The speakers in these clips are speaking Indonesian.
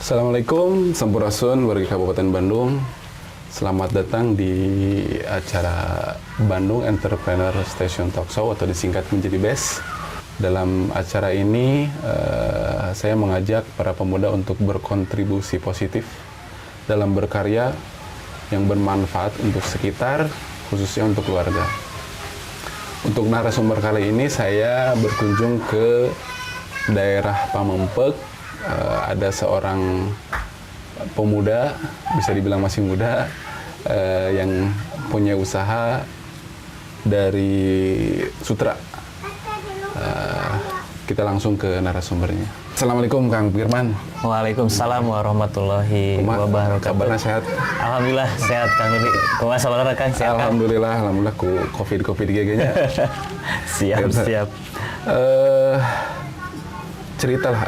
Assalamualaikum, Sampurasun, warga Kabupaten Bandung. Selamat datang di acara Bandung Entrepreneur Station Talk Show atau disingkat menjadi BES. Dalam acara ini, saya mengajak para pemuda untuk berkontribusi positif dalam berkarya yang bermanfaat untuk sekitar, khususnya untuk keluarga. Untuk narasumber kali ini, saya berkunjung ke daerah Pamengpeuk. Ada seorang pemuda, bisa dibilang masih muda, yang punya usaha dari sutra. Kita langsung ke narasumbernya. Assalamualaikum Kang Firman. Waalaikumsalam warahmatullahi wabarakatuh. Kabarnya sehat? Alhamdulillah sehat Kang Didi. Kumaha sabaraha Kang? Sehat kan? Alhamdulillah ku covid GG-nya. Siap. Ceritalah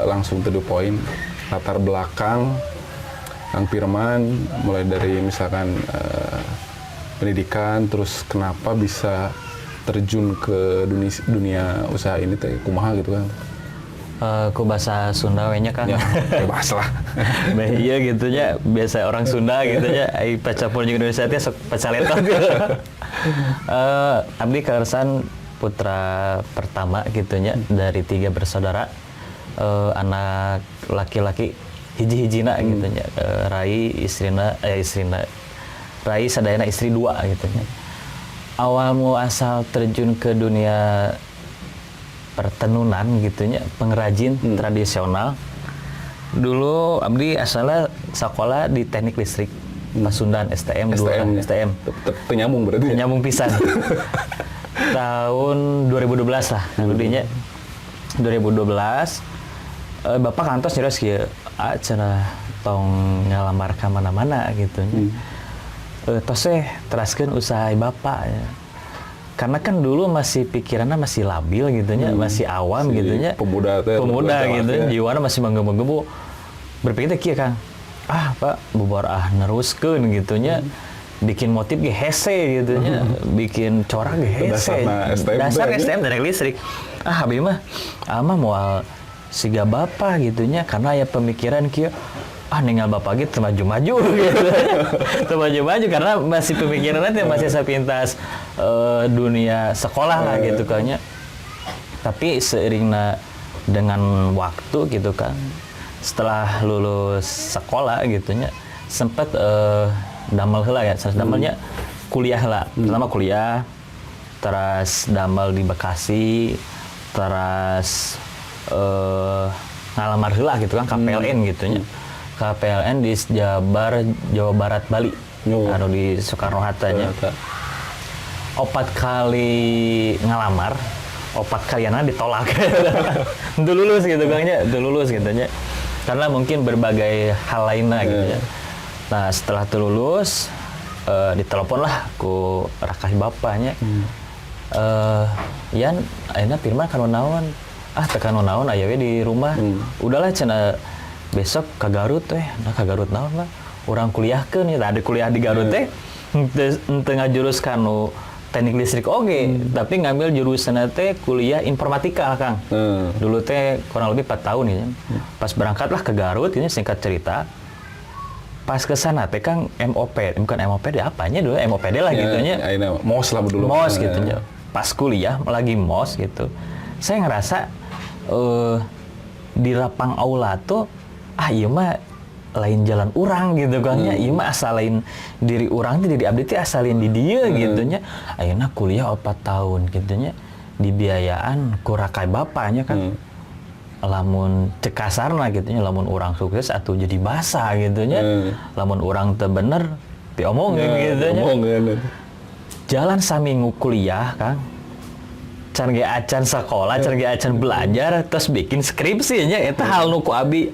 langsung to the point, latar belakang Kang Firman, mulai dari misalkan pendidikan, terus kenapa bisa terjun ke dunia usaha ini teh kumaha gitu kan? Ku bahasa Sunda we nya Kang. Ya, bebas lah. Iya gitu nya, biasa orang Sunda gitu nya, ai pacampur jeung Indonesia teh sok pacaletot. Abdi karesan putra pertama gitu nya dari 3 bersaudara. Anak laki-laki hiji-hijina gitu nya. Rai istrina Rai sadayana istri 2 gitu nya. Awal muasal terjun ke dunia pertenunan gitunya, pengrajin tradisional. Dulu abdi asalnya sekolah di teknik listrik Pasundan STM. Penyambung berarti. Penyambung pisan. Tahun 2012 lah abudinya. 2012 Bapak kantos nyeros kieu, cenah tong ngalamar ka mana-mana gitu nya. Tos teraskeun usaha Bapak ya. Karena kan dulu masih pikirannya masih labil gitu nya, masih awam si gitu nya. Pemuda gitu ya. Jiwana masih menggebu-gebu. Berpikir kieu Kang. Pak, bubar neruskeun gitu nya. Bikin motif ge hese gitu nya. Bikin corak ge hese. Dasar STM teknik listrik. Abi mah moal siga Bapak gitu nya, karena aya pemikiran kieu ninggal Bapak gitu maju-maju gitu. Maju-maju karena masih pemikirannya masih sepintas dunia sekolah lah gitu kan ya. Tapi seiringnya dengan waktu gitu kan, setelah lulus sekolah gitu nya, sempat damel heula ya, damelnya kuliah lah. Pertama kuliah, terus damel di Bekasi, terus ngalamar heula gitu kan KPLN gitu nya. KPLN di Jawa Barat Bali, anu di Soekarno-Hatta nya. 4 kali ngalamar, 4 kaliana ditolak. Itu lulus gitu Kang nya, karena mungkin berbagai hal lainnya gitu ya. Nah setelah itu lulus, ditelepon lah ku rakas bapaknya. Yan, ayeuna Firman kanu naon? Tekan naon aya we di rumah. Udahlah cenah besok ke Garut teh. Nah ke Garut naon lah. Urang kuliahkeun ya, ada kuliah di Garut teh. Henteu ngajurus kanu teknik listrik tapi ngambil jurusan teh kuliah informatika Kang. Dulu teh kurang lebih 4 tahun ya. Pas berangkatlah ke Garut ini singkat cerita. Pas ke sana teh Kang bukan MOPD apanya dulu MOPD lah gitu nya. MOS lah dulu. MOS gitu nya. Pas kuliah lagi MOS gitu. Saya ngerasa di lapang aula tuh ieu mah lain jalan urang gitu kan nya. Ieu mah asal lain diri urang teh diri abdi teh asalin di dieu gitu nya. Ayeuna kuliah 4 tahun gitu nya. Dibiayaan ku rakai bapaknya kan. Lamun cek kasarna gitu nya, lamun urang sukses atuh jadi basa gitu nya. Lamun urang teu bener diomongin gitu nya. Jalan saminggu kuliah Kang. Can ge acan sekolah, can ge acan belajar, terus bikin skripsi nya. Eta hal nu ku abi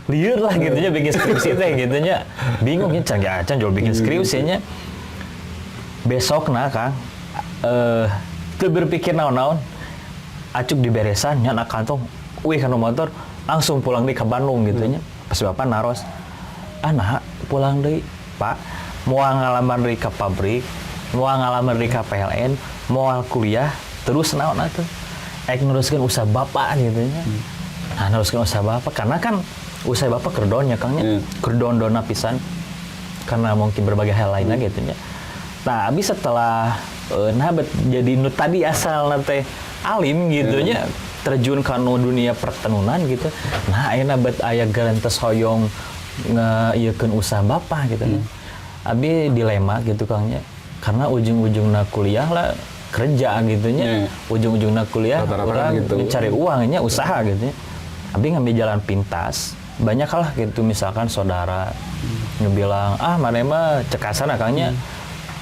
lieur lah gitu nya bikin skripsi teh gitu nya. Bingung nya can ge acan jual bikin skripsi nya. Besokna Kang teu berpikir naon-naon. Acuk diberesan nya na kantong. Kana motor langsung pulang deui ka Bandung gitu nya. Pas Bapak naros. Nah, pulang deui, Pak. Moal ngalamar deui ka pabrik, moal ngalamar deui ka PLN, moal kuliah terus naon atuh neruskeun usaha Bapak gitu nya. Nah, neruskeun usaha Bapak karena kan usaha bapak kerdonnya Kangnya, kerdon-dona pisan karena mungkin berbagai hal lainnya gitu nya. Nah, abis setelah jadi nu tadi asal nate alim gitu nya, terjun ke dunia pertenunan gitu. Nah, ayeuna bet aya garantes hoyong ngaieukeun usaha bapak gitu nya. Abi dilema gitu Kangnya. Karena ujung-ujungna kuliah lah kerja gitu nya. Ujung-ujungna kuliah orang gitu. Mencari uangnya usaha gitu nya. Abi ngambil jalan pintas. Banyak lah gitu misalkan saudara ngebilang, "Mana mah cekasan Kangnya."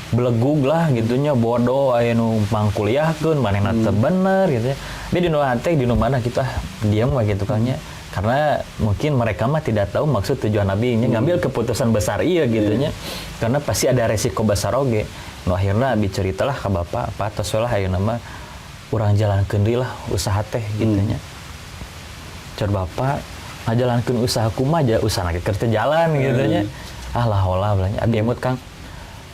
Belegug lah gitunya bodoh aya nu mangkuliahkeun manehna teu bener gitu ya. Tapi di nu hate di nu mana kita diam mah gitu kan nya. Karena mungkin mereka mah tidak tahu maksud tujuan Abi nya ngambil keputusan besar ieu gitu nya. Karena pasti ada resiko besar oge. Nu akhirna Abi ceritalah ka bapak, "Pak tos we lah ayeuna mah urang jalankeun deui lah usaha teh" gitu nya. Cor bapak ngajalankeun usaha kumaha aja usaha ge keur teu jalan gitu nya. Ah lah hola belanya Abi emut Kang.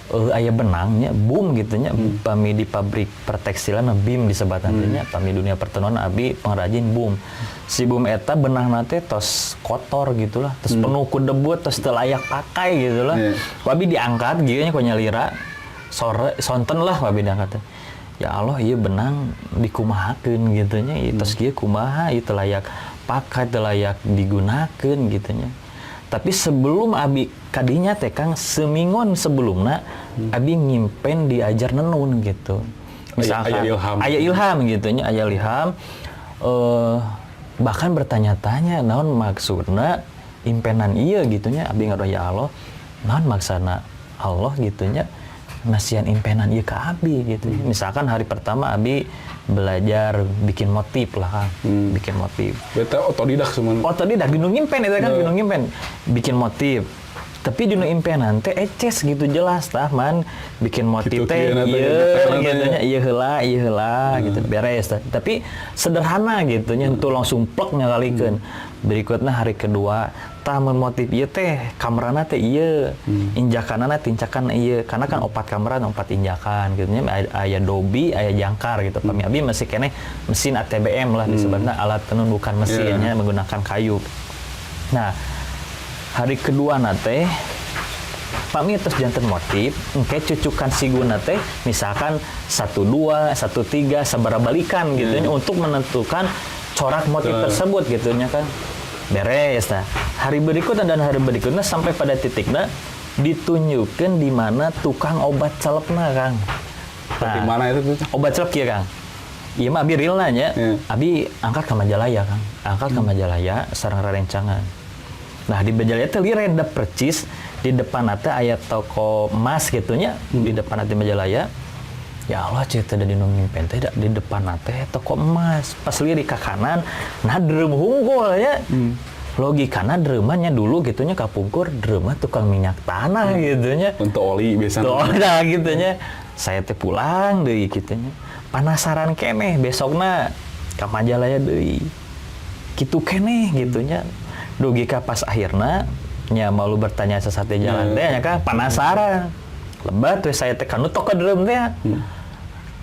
Aya benangnya boom gitunya pami di pabrik pertekstilan BIM disebatannya pami dunia pertenuan Abi pengrajin boom si boom eta benang nate tos kotor gitulah terus penuh ku debu terus teu layak pakai gitulah Abi diangkat gitu nya ku nyalira sore sonten lah Abi diangkat ya Allah ieu benang dikumahakeun gitunya terus kieu kumaha ieu teu layak pakai teu layak digunakeun gitunya. Tapi sebelum Abi kadinya teh Kang semingguan sebelumna Abi ngimpen diajar nenun gitu. Misalkan aya ilham gitu nya, aya ilham bahkan bertanya-tanya naon maksudna impenan ieu gitu nya Abi ngadoa ya Allah naon maksana Allah gitu nya nasihan impenan ieu ka Abi gitu. Misalkan hari pertama Abi belajar bikin motif lah Kang, bikin motif. Beta otodidak semuanya. Otodidak di nu ngimpen eta kan, di nu ngimpen bikin motif. Tapi di nu impenan teh eces gitu jelas tah man bikin motif teh ieu gitu nya ieu heula gitu beres tah. Tapi sederhana gitu nya henteu langsung plek nyagalikeun. Berikutnya hari kedua tah mun motif ieu teh kamerana teh ieu injakanana tincakan ieu karena kan opat kamera opat injakan gitu nya aya dobi aya jangkar gitu pami Abi masih keneh mesin ATBM lah disebutna alat tenun bukan mesinnya menggunakan kayu. Nah hari kedua nate pami terus janten motif engke cucukan siguna teh misalkan 1 2 1 3 sabaraha balikan gitu nya untuk menentukan corak motif tersebut gitu nya kan beres nah hari berikutnya dan hari berikutnya sampai pada titiknya ditunjukkan di mana tukang obat celepna Kang. Nah, di mana itu tuh? Obat celep kieu Kang. Ieu mah Abi real nanya, Abi angkat ke Majalaya Kang. Angkat ke Majalaya sareng rarencangan. Nah di Majalaya teh reda percis di depan teh aya toko emas gitu nya di depan teh Majalaya. Ya Allah cerita di nu ngimpen teh di depan teh toko emas. Pas lirik ke kanan nah dreum hunggul ya. Logikana dreumannya dulu gitunya kapungkur dreumah tukang minyak tanah gitunya. Untuk oli biasanya. Nah gitunya. Saya teh pulang deui gitunya. Penasaran keneh besokna ka Majalaya deui. Kitu keneh gitunya. Dugi ka pas akhirna nya malu bertanya sesate jalan teh nya ka penasaran. Lebat we saya teh kanu toko dreum teh.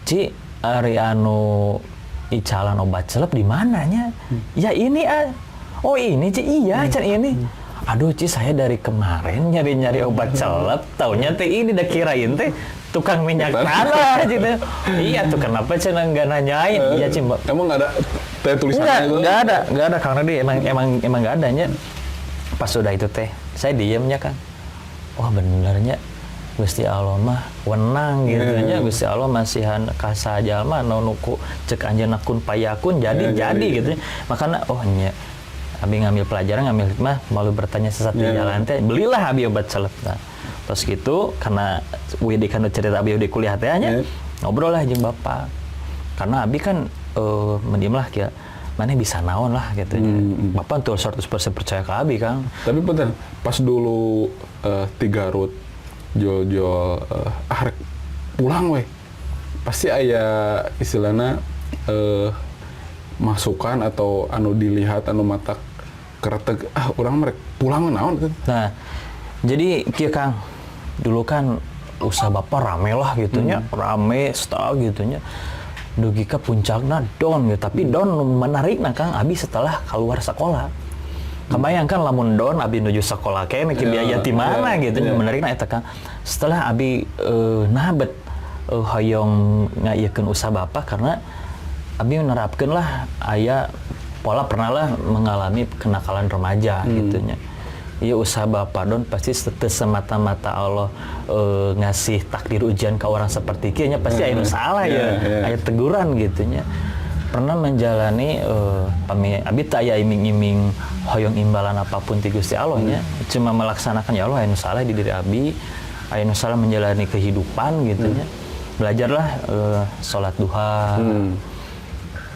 Ci ari anu icalan obat celep di mananya? Ya ini oh ini Ci iya can ini. Aduh Ci saya dari kemarin nyari-nyari obat celep taunya teh ini dah kirain teh tukang minyak tanah gitu. Iya tuh kenapa cenah enggak nanyain? Iya Ci Mbak. Emang enggak ada teh tulisannya itu? Enggak ada karena dia emang enggak adanya. Pas sudah itu teh saya diemnya kan. Wah benernya Gusti Allah mah wenang gitu nya Gusti Allah masihan kasaja mah nuku cek anjeunna kun payakun jadi gitu. Makanya oh nya Abi ngambil pelajaran ngambil hikmah malu bertanya sesat di jalan teh belilah Abi obat celep. Nah, terus gitu karena Widi kan cerita Abi di kuliah teh nya ngobrol lah jeung bapak. Karena Abi kan mendiam lah kia mana bisa naon lah gitu bapak tuh 100% percaya ke Abi Kang. Tapi bener pas dulu di Garut jual rek pulang weh pasti aya istilahna masukan atau anu dilihat anu matak kereteg urang merek pulang naon kan. Nah jadi kieu Kang dulu kan usaha bapak rame lah gitu nya rame style gitu nya dugi ka puncakna don gitu tapi don menarik nah Kang Abi setelah keluar sekolah Kebayangkan lamun don abi nuju sekolah kene ki biaya ti mana gitu nya menarik eta Kang. Setelah abi nabet hoyong ngaiekeun usaha Bapak karena abi menerapkeun lah aya pola pernah lah mengalami kenakalan remaja gitu nya. Iya usaha Bapak don pasti semata-mata Allah ngasih takdir ujian ke orang seperti kieu nya pasti aya nu salah aya teguran gitu nya. Pernah menjalani abi teu aya iming-iming hoyong imbalan apapun ti Gusti Allah nya. Cuma melaksanakan ya Allah aya nu salah di diri abi, aya nu salah menjalani kehidupan gitu nya. Belajarlah salat duha.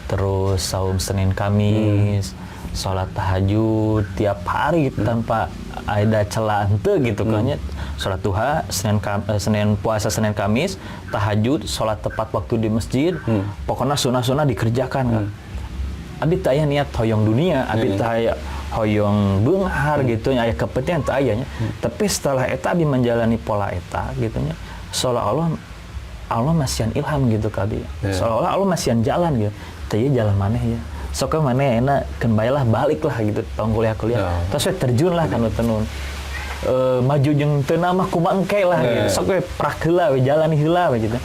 Terus saum Senin Kamis, sholat tahajud tiap hari tanpa ada celah henteu gitu kan nya. Sholat duha, Senin puasa Senin Kamis, tahajud, sholat tepat waktu di masjid. Pokoknya sunah-sunah dikerjakan kan. Abi teu aya niat hoyong dunia, abi teu aya hoyong beunghar gitu nya, aya kepentingan teu aya nya. Tapi setelah eta abi menjalani pola eta gitu nya, seolah-olah Allah masihan ilham gitu ka abi. Seolah-olah Allah masihan jalan gitu. Teu jalan maneh ya. Sok maneh enak keun baelah baliklah gitu tong kuliah-kuliah. Terus terjun lah kana tenun. Maju jeung teu na mah kumaha engke lah gitu. Sok we prak heula we jalani heula we gitu.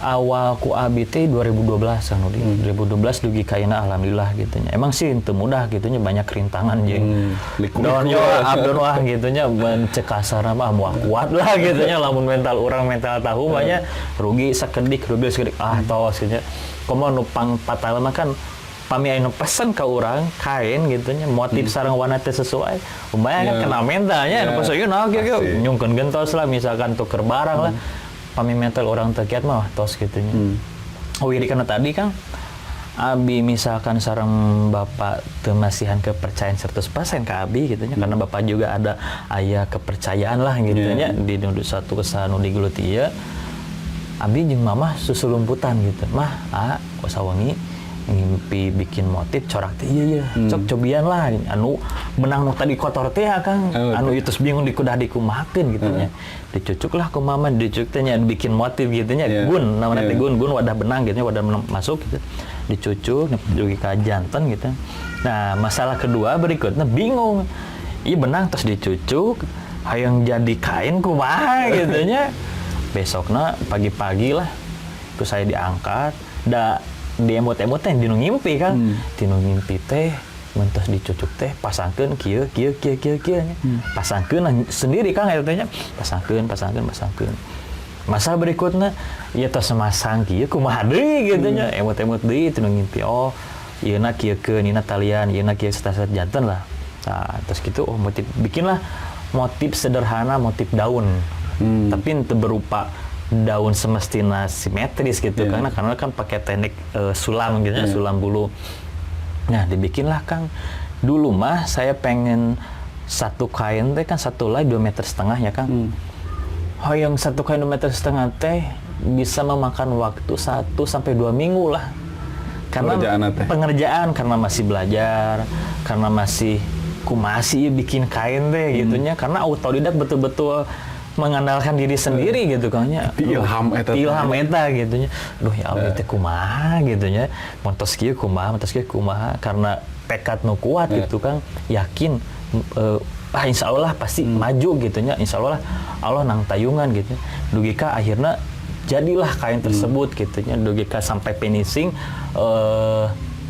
Awal ku abi teh 2012 anu di 2012 dugi kaina alhamdulillah gitu nya. Emang sih teu mudah gitu nya banyak rintangan jeung. Daun yo abdon wah gitu nya cek kasarna mah moal kuat lah gitu nya lamun mental urang mental tahu mah nya rugi sakedik tos gitu nya. Komo nupang patal mah kan pami aya pesen ka urang kain gitu nya motif sareng warna teh sesuai. Umpama kan kena mentalnya anu pesen ieu nah kieu nyungkeun gentos lah misalkan tuker barang lah. Pami mental orang teu kiat mah tos kitu nya. Wiri kana tadi Kang abi misalkan sareng Bapak teu masihan kepercayaan 100% ka abi gitu nya karena Bapak juga ada aya kepercayaan lah gitu nya di satu kesanu digeluti ieu. Abi jeung Mamah susulumputan gitu. Mah, usaha wengi ngimpi bikin motif corak teh ieu cok cobian lah anu benang nu tadi kotor teh Kang anu ieu terus bingung dikudah dikumahakeun gitu nya dicucuk lah ku Mama dicucuk teh nya bikin motif gitu nya gun namanya teh gun wadah benang gitu nya wadah masuk gitu dicucuk dugi ka janten gitu. Nah masalah kedua berikutnya bingung ieu benang terus dicucuk hayang jadi kain kumaha gitu nya. Besokna pagi-pagi lah terus saya diangkat di emot-emot teh dinu ngimpi kan dinu ngimpi teh mentos dicucuk teh pasangkeun kieu nya pasangkeun sendiri Kang eta teh nya pasangkeun masa berikutna ieu tos masang kieu kumaha deui gitu nya emot-emot deui dinu ngimpi oh ieuna kieu keun ina talian ieuna kieu setasat janten lah. Nah terus kitu motif bikinlah motif sederhana motif daun tapi itu berupa daun semestinya simetris gitu karena kan pakai teknik sulam gitu sulam bulu. Nah dibikinlah Kang dulu mah saya pengen satu kain teh kan satu helai 2,5 meter ya Kang. Hoyong satu kain 2,5 meter teh bisa memakan waktu 1 sampai 2 minggu lah. Karena pengerjaan karena masih belajar, karena masih masih bikin kain teh gitunya karena autodidak betul-betul mengandalkan diri sendiri gitu kan nya ilham eta gitu nya duh ya Allah teh kumaha gitu nya montos kieu kumaha karena tekad nu kuat gitu Kang yakin insyaallah pasti maju gitu nya insyaallah Allah nang tayungan gitu dugi ka akhirna jadilah kain tersebut gitu nya dugi ka sampai finishing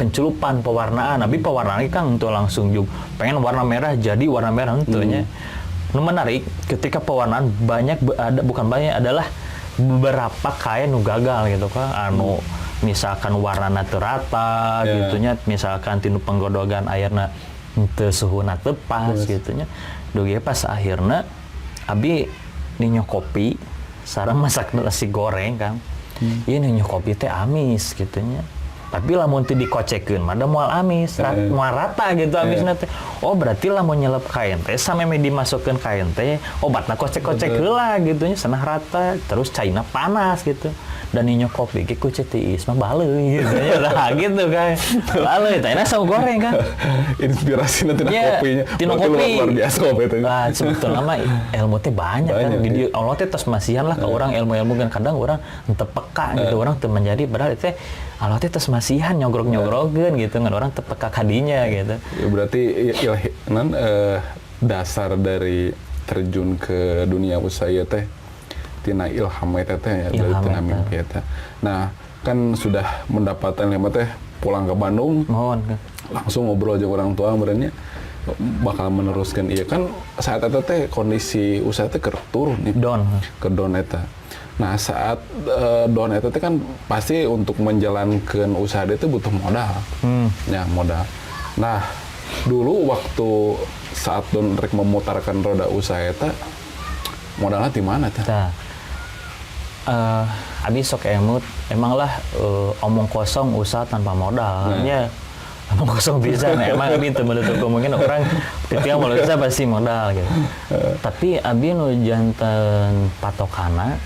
penculupan pewarnaan tapi pewarnaan Kang untuk langsung juga pengen warna merah jadi warna merah henteu nya. Nu menarik ketika pewarnaan adalah beberapa kain nu gagal gitu kan anu misalkan warnana teu rata gitunya misalkan tinu penggodogan airna teu suhuna teu pas gitunya dugi pas akhirna abi ninyo kopi sareng masak nasi goreng Kang ieu ninyo kopi teh amis gitunya tapi lamun teu dikocekeun mah da moal amis moal rata gitu amisna teh oh berarti lamun nyelep kain teh sameme dimasukkeun kain teh obatna kocek-kocek heula gitu nya cenah rata terus caina panas gitu dan ninyo kopi ge ku cetiis mah baleui gitu nya lah gitu kan baleui teh sawo goreng Kan inspirasina tina kopinya tina kopi luar biasa kopi teh sebetulna mah ilmu teh banyak kan di Allah teh tos masihan lah ke orang ilmu-ilmu kan kadang orang henteu peka gitu orang teu menjadi padahal teh Kalau teh tes masihan nyogrok-nyogrogkeun gitu ngan orang teu peka kadinya gitu. Ya, berarti dasar dari terjun ke dunia usaha ieu teh tina ilham eta teh ya, dari tina mimpi eta. Nah, kan sudah mendapatkan lima teh pulang ke Bandung. Mohon. Langsung ngobrol aja orang tua berenya bakal meneruskan iya kan saat eta teh kondisi usaha teh keur turun nih. Ke down eta. Nah, saat down eta teh kan pasti untuk menjalankan usaha itu butuh modal. Ya, modal. Nah, dulu waktu saat Don rek memutarkan roda usaha eta modalnya di mana teh? Abi sok emut, emanglah omong kosong usaha tanpa modal. Ya, omong kosong bisa, emang Abi itu menutup kemungkinan orang ketika mau usaha pasti modal gitu. Tapi Abi nu janten patokana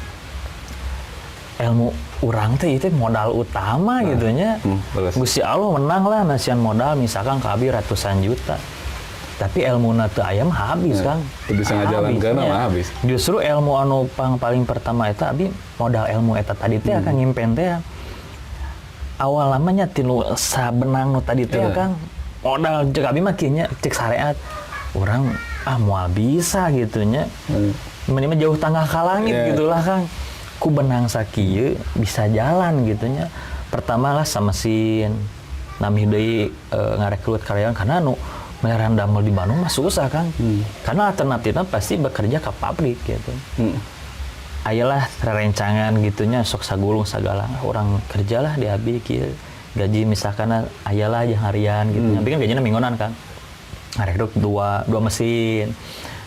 ilmu urang teh itu modal utama gitu nya. Gusti Allah menang lah nasian modal misalkan ke Abi ratusan juta. Tapi ilmu teu aya mah habis Kang. Teu bisa ngajalankeun mah habis. Justru ilmu anu paling pertama eta Abi modal ilmu eta tadi teh akan nyimpen teh. Awal lamanya tilu sabenang nu tadi teh Kang. Modal cek Abi mah kieu nya cek syariat. Urang moal bisa gitu nya. Minimal jauh tangga ka langit gitulah Kang. Ku benang sakieu bisa jalan gitu nya. Pertama lah sama mesin. Nami deui ngarekrut karyawan karena anu meleran damel di Bandung mah susah Kang. Karena alternatifnya pasti bekerja ke pabrik gitu. Ayolah rencangan gitunya sok sagulung sagala orang kerjalah di Abi kieu. Gaji misalkan ayolah jeung harian gitu. Tapi kan gajinya mingguan Kang. Ngarekrut dua mesin.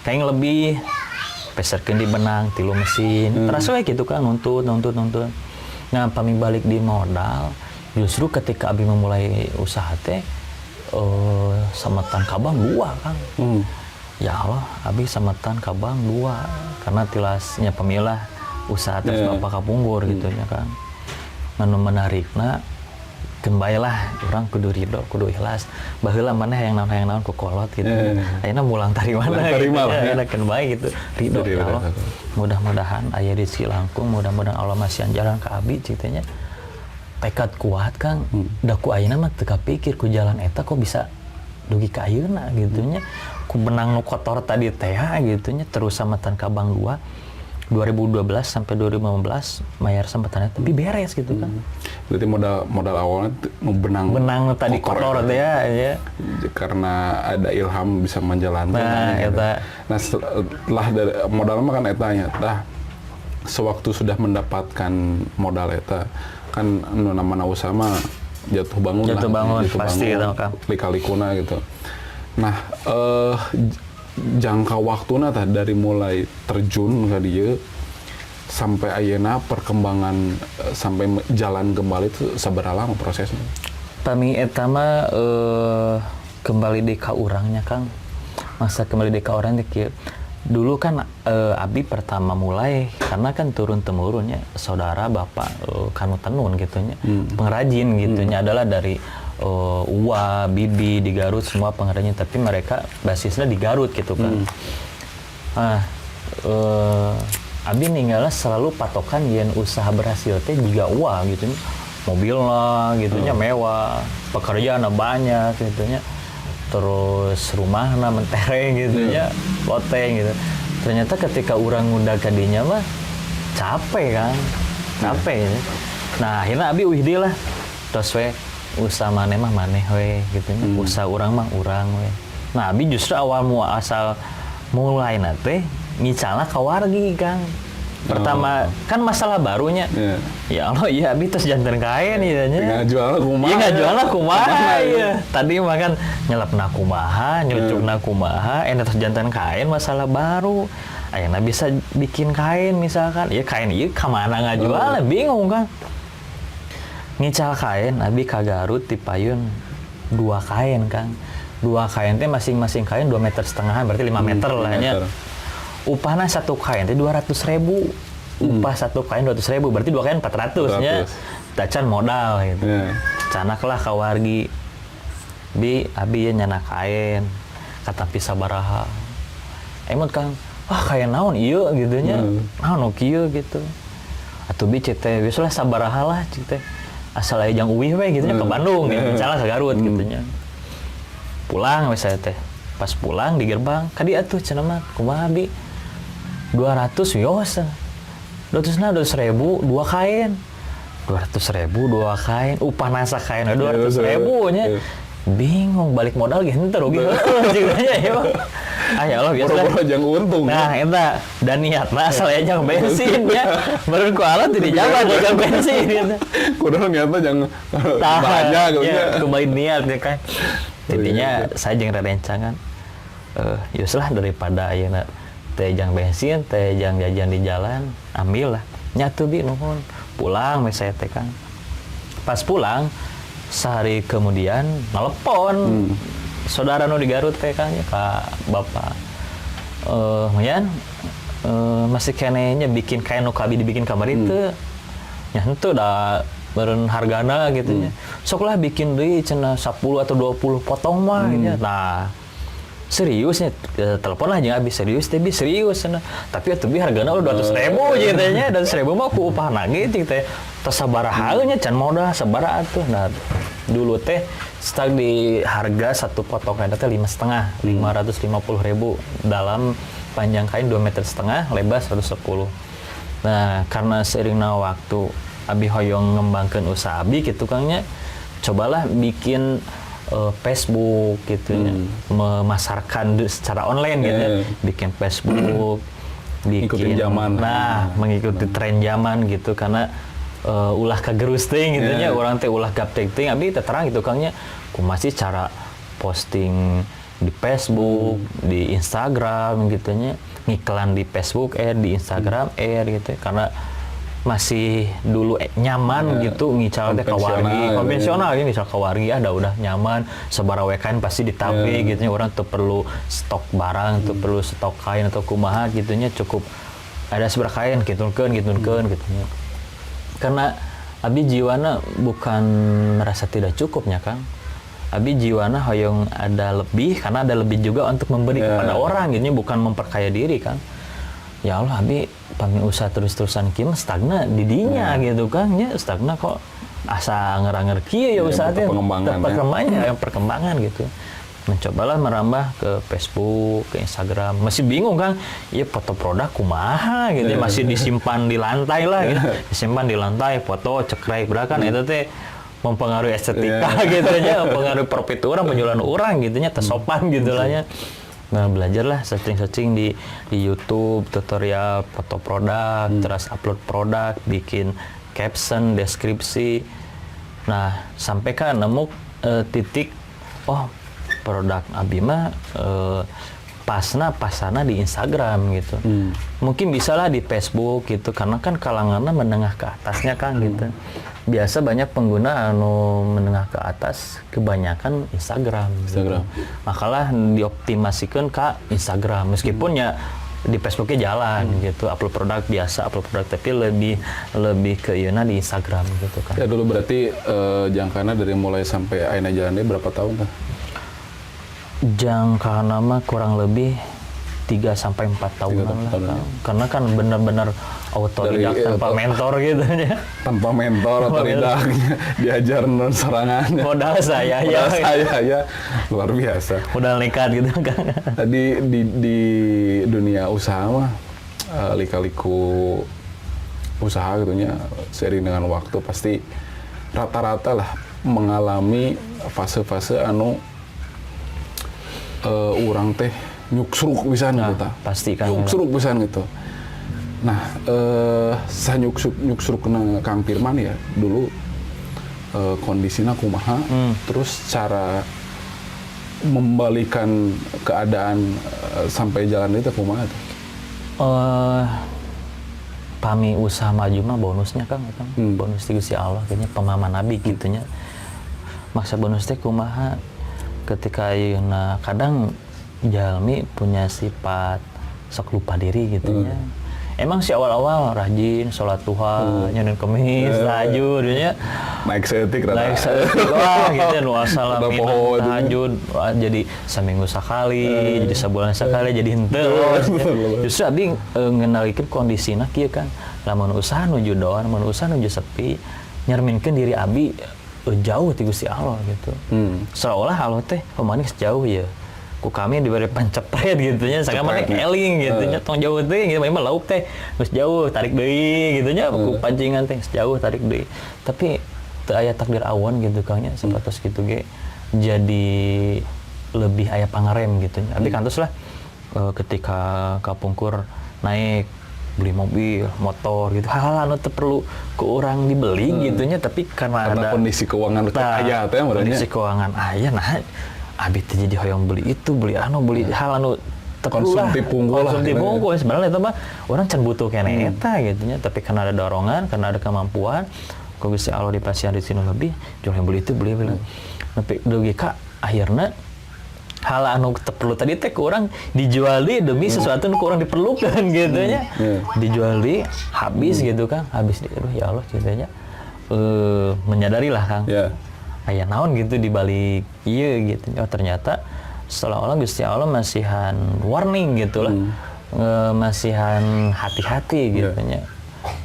Kayak lebih peserkeun di benang 3 mesin. Terus we gitu Kang nuntut. Nah, pami balik di modal justru ketika Abi memulai usaha teh sametan kabang 2 Kang. Ya Allah, Abi sametan kabang 2 karena tilasnya pemilah usaha tes Bapak Kapunggur gitu nya Kang. Anu menarikna kembalilah orang kudu ridho, kudu ikhlas. Baheula maneh hayang naon ku kolot gitu. Ayeuna mulang tarima lah. Kembali gitu. Ridho ya Allah. Mudah-mudahan aya rezeki langkung, mudah-mudahan Allah masih jalan ka Abi ceritanya. Tekad kuat Kang. Da ku ayeuna mah teu kapikir ku jalan eta kok bisa dugi ka ayeuna gitu nya. Ku benang nu kotor tadi teh gitu nya terus sametan kabang 2. 2012 sampai 2015 mayar sampetannya tapi beres gitu Kan. Berarti modal awalnya benang tadi kotor teh ya. Karena ada ilham bisa menjalankan. Nah, setelah dari modal mah kan etanya. Tah sewaktu sudah mendapatkan modal eta kan namana usaha mah jatuh bangun pasti gitu Kang. Lika-likuna gitu. Nah, jangka waktuna tah dari mulai terjun ka dieu sampai ayeuna perkembangan sampai jalan kembali itu sabaraha lama prosesnya? Tami eta mah kembali deui ka urangnya Kang. Masa kembali deui ka urang teh kieu. Dulu kan Abi pertama mulai karena kan turun temurunnya saudara bapak kanu tenun gitu nya. Pengrajin gitu nya adalah dari Uwa, Bibi di Garut semua pengrajin tapi mereka basisnya di Garut gitu Kan. Abi ninggalnya selalu patokan yen usaha berhasil teh juga Uwa gitu nya. Mobil lah gitu nya mewah, pekerjaan banyak gitu nya. Terus rumahna mentereng gitu nya, loteng gitu. Ternyata ketika orang udah kadinya mah capek Kan. Capek. Nah, akhirnya Abi wih lah. Terus we usaha maneh mah maneh we gitu nya. Usaha urang mah urang we. Nah, Abi justru awal asal mulai teh ngicalna ka wargi Kang. Pertama kan masalah barunya. Ya Allah, iya Abi terus janten kain ieu nya. Ngajualna kumaha? Iya ngajualna kumaha ieu. Tadi mah kan nyelapna kumaha, nyucukna kumaha, terus janten kain masalah baru. Ayeuna bisa bikin kain misalkan. Ya kain ieu ka mana ngajualna bingung Kang. Ngical kain Abi ka Garut di Payun 2 kain Kang. 2 kain teh masing-masing kain 2,5 meter berarti 5 meter lah nya. Upahna 1 kain teh 200.000. Upah 1 kain 200.000 berarti 2 kain 400 nya. Dacan modal gitu. Canaklah ka wargi. Abi ya nyana kain. Kata pisah baraha. Emot Kang, kain naon ieu gitu nya. Naon kieu gitu. Atuh bi teh geus lah sabaraha lah teh. asal aya jang uwih we gitu nya ke Bandung gitu, misalnya ke Garut gitu nya. Pulang we saya teh. Pas pulang di gerbang, ka dieu atuh cenah mah kumaha Bi? 200 yos. 200.000 dua kain. 200.000 dua kain, upah nasa kain 200.000 nya. Bingung balik modal ge henteu rugi ceritanya ya. Ya Allah biasa. Boro-boro jang untung. Nah, eta dan niatna asal aya jang bensin nya. Beureun ku alat di jalan jang bensin gitu. Kudu niatna jang banyak gitu nya. Kembali niat ya kan. Intinya saya jeung rerencangan yuslah daripada ayeuna teh jang bensin, teh jang jajan di jalan, ambil lah. Nya tuh Bi nuhun. Pulang we saya teh Kang. Pas pulang sehari kemudian telepon saudara nu di Garut teh Kang ka bapak masih kenenya bikin kain nu kabi dibikin kamar itu nya henteu da beureun hargana gitu nya sok lah bikin deui cenah 10 atau 20 potong mah gitu. Nah seriusnya telepon lah jeung abi serius teh Bi serius cenah tapi atuh Bi hargana 200.000 gitu nya 200.000 mah ku upahna ge teh tos sabaraha nya can modal sabaraha atuh. Nah dulu teh start di harga satu potongan teh 5,5 550.000 dalam panjang kain 2,5 meter lebar 110. Nah karena seiringna waktu abi hoyong ngembangkeun usaha abi gitu Kangnya cobalah bikin Facebook gitu nya memasarkan secara online gitu bikin Facebook bikin zaman. Nah mengikuti tren zaman gitu karena ulah kagerus teh gitu nya urang teh ulah gaptek teh abi teh terang gitu Kangnya kumasih cara posting di Facebook, di Instagram gitu nya ngiklan di Facebook di Instagram gitu karena masih dulu nyaman gitu ngical teh kawargi konvensional ya ngical kawargi ada udah nyaman sabaraha kain pasti ditape gitu nya urang teu perlu stok barang teu perlu stok kain atau kumaha gitu nya cukup ada sabaraha kain gitukeun gitu nya. Karena abi jiwana bukan merasa tidak cukupnya Kang. Abi jiwana hoyong ada lebih karena ada lebih juga untuk memberi kepada orang gitu bukan memperkaya diri Kang. Ya Allah abi pami usaha terus-terusan kieu stagna di dinya gitu Kang nya stagna kok asa ngeranger kieu ya usaha teh perkembangan gitu. Mencobalah merambah ke Facebook, ke Instagram. Masih bingung Kang, ya foto produk kumaha gitu masih disimpan di lantai lah gitu. Disimpan di lantai, foto cekrek berakan itu teh mempengaruhi estetika gitu nya, mempengaruhi profit orang, penjualan orang gitu nya, tersopan gitu lah nya. Nah, belajarlah searching di YouTube, tutorial foto produk, terus upload produk, bikin caption, deskripsi. Nah, sampai kan nemu titik produk abi mah pasana di Instagram gitu. Mungkin bisalah di Facebook gitu karena kan kalangannya menengah ke atasnya kan gitu. Biasa banyak pengguna anu menengah ke atas kebanyakan Instagram. Makalah dioptimasikan ke Instagram meskipun ya di Facebooknya jalan gitu, upload produk biasa, upload produk tapi lebih ke ieu-na di Instagram gitu kan. Ya dulu berarti jangkana dari mulai sampai ayeuna jalannya berapa tahun tah? Jangka nama kurang lebih 3 sampai 4 tahunan lah. Karena kan benar-benar autodidak tanpa mentor gitu ya. Tanpa mentor autodidak diajar non sorangan. Modal saya ya luar biasa. Modal nekat gitu kan. Tadi di dunia usaha mah lika-liku usaha gitu nya seiring dengan waktu pasti rata-rata lah mengalami fase-fase anu urang teh nyuksruk pisan gitu ta. Pasti kan. Nyuksruk pisan gitu. Nah, nyuksrukna Kang Firman ya dulu kondisinya kumaha, terus cara membalikan keadaan sampai jalan itu kumaha tuh? Pami usaha maju mah bonusnya Kang, bonus ti Gusti Allah kayaknya pemahaman Nabi gitunya. Maksa bonus teh kumaha? Ketika ayeuna kadang jalmi punya sifat sok lupa diri gitu nya. Emang sih awal-awal rajin sholat duha, nyeun kemis, tahajud nya. Naik seetik rata. Wah gitu nu asal tahajud jadi seminggu sekali, jadi sebulan sekali, jadi henteu. Justru abi ngenalikeun kondisina kieu kan. Lamun usaha nuju doan, lamun usaha nuju sepi, nyerminkeun diri abi jauh ti Gusti Allah gitu. Seolah Allah teh pemani jauh ya. Ku kami diberi pancepret gitu nya, sangka mana eling gitu nya, tong jauh teh gitu, memang lauk teh geus jauh tarik deui gitu nya, ku pancingan teh jauh tarik deui. Tapi teu aya takdir awan gitu Kang nya, sapatos kitu ge jadi lebih aya pangarem gitu nya. Abi kantos lah ketika kapungkur naik beli mobil, motor gitu, hal-hal anu teu perlu ke orang dibeli gitu nya, tapi karena ada kondisi keuangan aya teh kondisi keuangan aya nah abi teh jadi hoyong beli itu, beli hal anu teu perlu lah, konsumtif unggul sebenarnya eta mah urang can butuh keneh eta gitu nya, tapi karena ada dorongan, karena ada kemampuan, ku Gusti Allah dipasihan di sini lebih, jeung beli itu beli. Tapi dugi ka akhirna hal anu perlu tadi teh kurang dijual demi sesuatu nu kurang diperlukan gitu nya. Dijual habis gitu Kang, habis aduh ya Allah gitu nya. Menyadari lah Kang. Aya naon gitu di balik ieu gitu. Oh ternyata seolah-olah Gusti Allah masihan warning gitu lah. Masihan hati-hati gitu nya.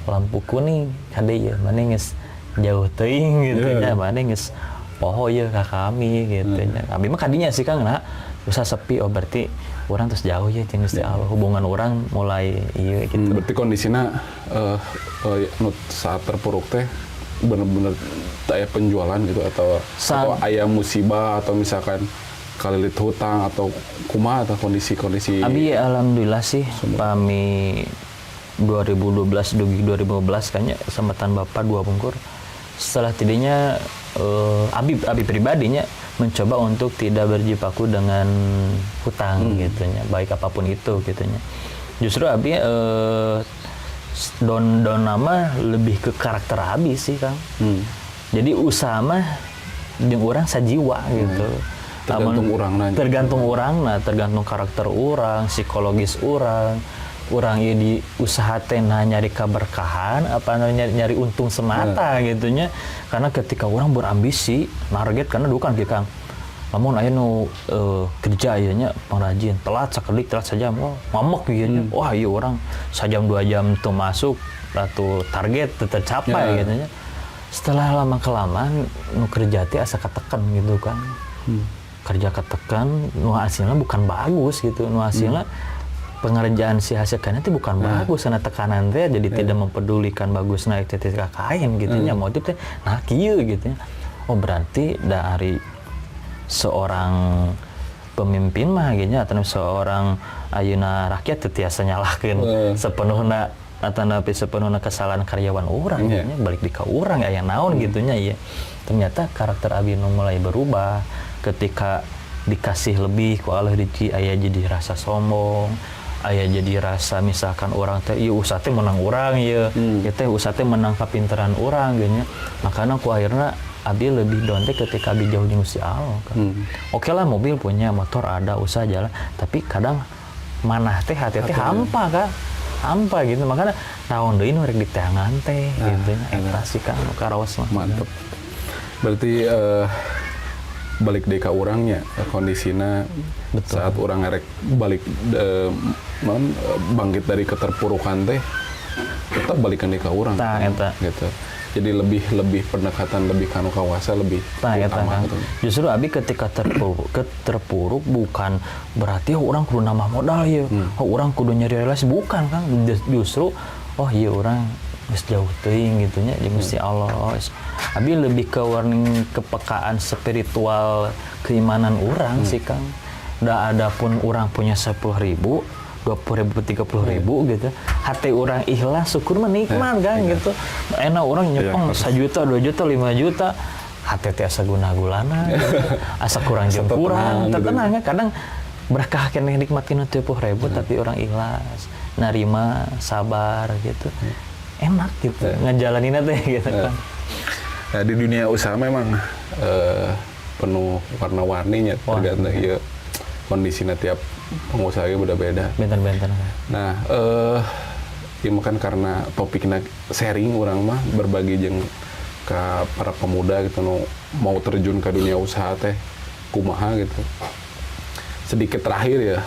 Lampu kuning kade ieu mane geus jauh teuing gitu nya, mane geus poho ya ka kami gitu nya. Abi mah kadinya sih Kang nah usah sepi, oh berarti orang terus jauh ya jeung Gusti Allah, hubungan orang mulai ieu gitu. Berarti kondisina saat terpuruk teh bener-bener aya penjualan gitu atau aya musibah atau misalkan kalilit hutang atau kumaha atau kondisi-kondisi. Abi alhamdulillah sih pami 2012 dugi 2015 kayaknya sambatan Bapak 2 bungkur. Setelah tidinya Abi pribadinya mencoba untuk tidak berjibaku dengan hutang gitunya, baik apapun itu gitunya. Justru Abi don nama lebih ke karakter Abi sih Kang. Jadi usaha mah jeung urang sajiwa gitu. Tergantung orang, tergantung karakter orang, psikologis orang ieu di usaha teh nyari keberkahan apa nyari untung semata gitunya. Karena ketika orang berambisi target karena dukan kieu Kang, lamun aya nu kerja ieu nya pengrajin telat sakedik telat sajam ngamek ieu nya, wah ieu orang sajam 2 jam tuh masuk ratu target teu tercapai gitu nya. Setelah lama kelamaan nu kerja teh asa katekan gitu Kang. Kerja katekan nu hasilna bukan bagus gitu, nu hasilna pengerjaan si hasil kain itu bukan bagus, karena tekanan teh jadi tidak mempedulikan bagus naik estetika kain gitu nya, motif teh nah kieu gitu nya. Oh berarti dari seorang pemimpin mah gitu nya, atau seorang ayeuna rakyat teu tiasa nyalahkeun sepenuhna atau sepenuhna kesalahan karyawan urang gitu nya, balik di ka urang aya naon gitu nya ieu. Ternyata karakter Abi nu mulai berubah ketika dikasih lebih ku Allah aya jadi rasa sombong, aya jadi rasa misalkan orang teh ieu usah teh menang urang ieu, teh usah teh menang kapinteran urang gitu nya. Makana ku akhirna Abi lebih down teh ketika Abi jauh jeung Gusti Allah kan. Oke lah mobil punya, motor ada, usaha jalan, tapi kadang manah teh hati teh hampa Kang. Hampa gitu. Makanya naon deui nu rek diteangan teh gitu nya. Eta sih Kang karaos mah. Mantep. Berarti balik deka orangnya kondisinya saat orang ngerek balik bangkit dari keterpurukan teh tetap balikan deka orang gitu. Jadi lebih pendekatan lebih kanu kawasa lebih utama gitu. Justru Abi ketika terpuruk bukan berarti orang kudu nambah modal ya, orang kudu nyari relasi, bukan Kang. Justru iya orang geus jauh teuing gitu nya jeung Gusti Allah. Abi lebih ke warning kepekaan spiritual keimanan orang sih Kang. Da ada pun orang punya 10.000, 20.000, 30.000 gitu. Hati orang ikhlas, syukur mah nikmat kan gitu. Enak orang nyepeng 1 juta, 2 juta, 5 juta. Hati teh asa guna-gulana gitu. Asa kurang jeung kurang, tenang kan. Kadang berkah keneh nikmatin 30.000 tapi orang ikhlas, narima, sabar gitu. Enak gitu ngejalaninnya teh gitu kan. Nah, di dunia usaha memang penuh warna-warninya tergantung ya kondisinya tiap pengusaha beda-beda. Benten-benten. Nah, ya mungkin karena topiknya sharing orang mah berbagi jeung ke para pemuda gitu mau terjun ke dunia usaha teh kumaha gitu. Sedikit terakhir ya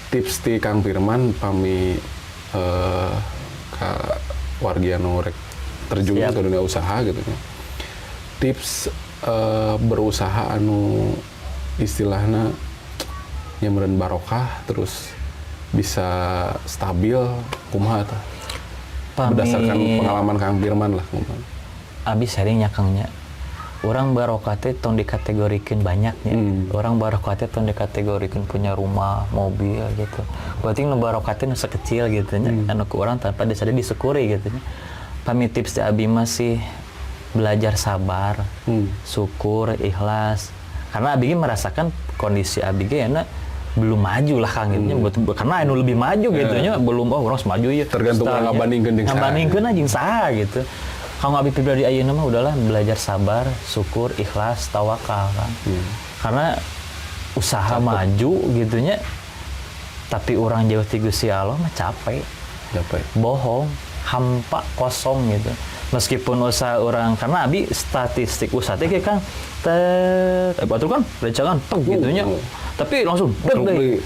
tips ti Kang Firman pami ka wargi anu rek terjun Siap. ke dunia usaha gitu ya. Tips berusaha anu istilahnya nyameureun barokah terus bisa stabil kumaha tah? Berdasarkan pengalaman Kang Firman lah kumaha. Abi sering nyakangnya. Orang barokah teh tong dikategorikeun banyaknya. Orang barokah teh tong dikategorikeun punya rumah, mobil gitu. Berarti nu barokah teh nu sekecil gitu nya. Anu ku urang tanpa disadari disyukuri gitu nya. Pami tips teh Abi masih belajar sabar, syukur, ikhlas. Karena Abi ge merasakan kondisi Abi ge enak belum maju lah Kang gitu nya. Karena anu lebih maju gitu nya, belum orang maju ya. Tergantung orang ngabandingkeun jeung saha. Ngabandingkeun aja jeung saha gitu. Kalau Abi pribadi ayeuna mah udahlah belajar sabar, syukur, ikhlas, tawakal kan. Karena usaha maju gitunya tapi orang jauh ti Gusti Allah mah capek. Bohong, hampa, kosong gitu. Meskipun usaha orang karena Abi statistik usaha teh kan betul kan recangan gitunya. Tapi langsung deui.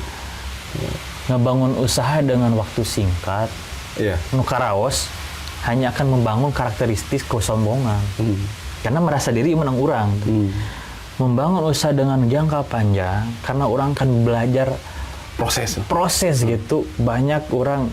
Ngebangun usaha dengan waktu singkat. Iya. Nu karaos hanya akan membangun karakteristik kesombongan. Karena merasa diri menang orang. Membangun usaha dengan jangka panjang karena orang akan belajar proses gitu. Banyak orang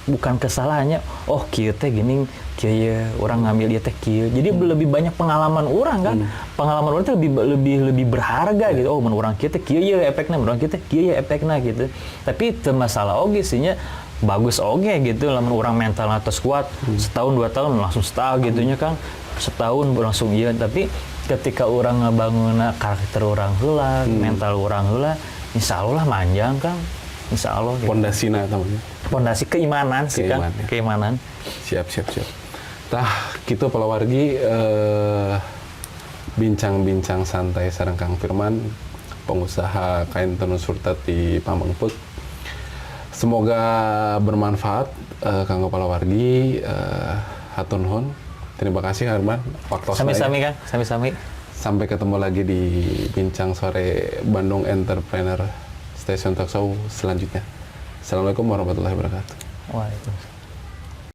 bukan kesalahannya, oh kieu teh gini, kieu orang ngambil dia teh kieu. Jadi lebih banyak pengalaman orang kan. Pengalaman orang teh lebih berharga gitu. Oh mun urang kieu teh kieu ye efekna, mun urang kieu teh kieu ye efekna gitu. Tapi teu masalah oge sih nya bagus oge gitu lamun urang mental atas kuat setahun 2 tahun langsung setahun gitunya Kang. Setahun langsung iya, tapi ketika orang ngebangun karakter orang heula, mental orang heula, insyaallah manjang Kang. Insyaallah gitu. Pondasina namanya. Pondasi keimanan sih Kang, Ya. keimanan. Siap. Tah kitu palawargi bincang-bincang santai sareng Kang Firman, pengusaha kain tenun surtat di Pamengpeuk. Semoga bermanfaat kanggo palawargi, hatur nuhun. Terima kasih Firman waktosna. Sami-sami Kang, sami-sami. Sampai ketemu lagi di bincang sore Bandung Entrepreneur Station Talk Show selanjutnya. Assalamualaikum warahmatullahi wabarakatuh. Waalaikumsalam.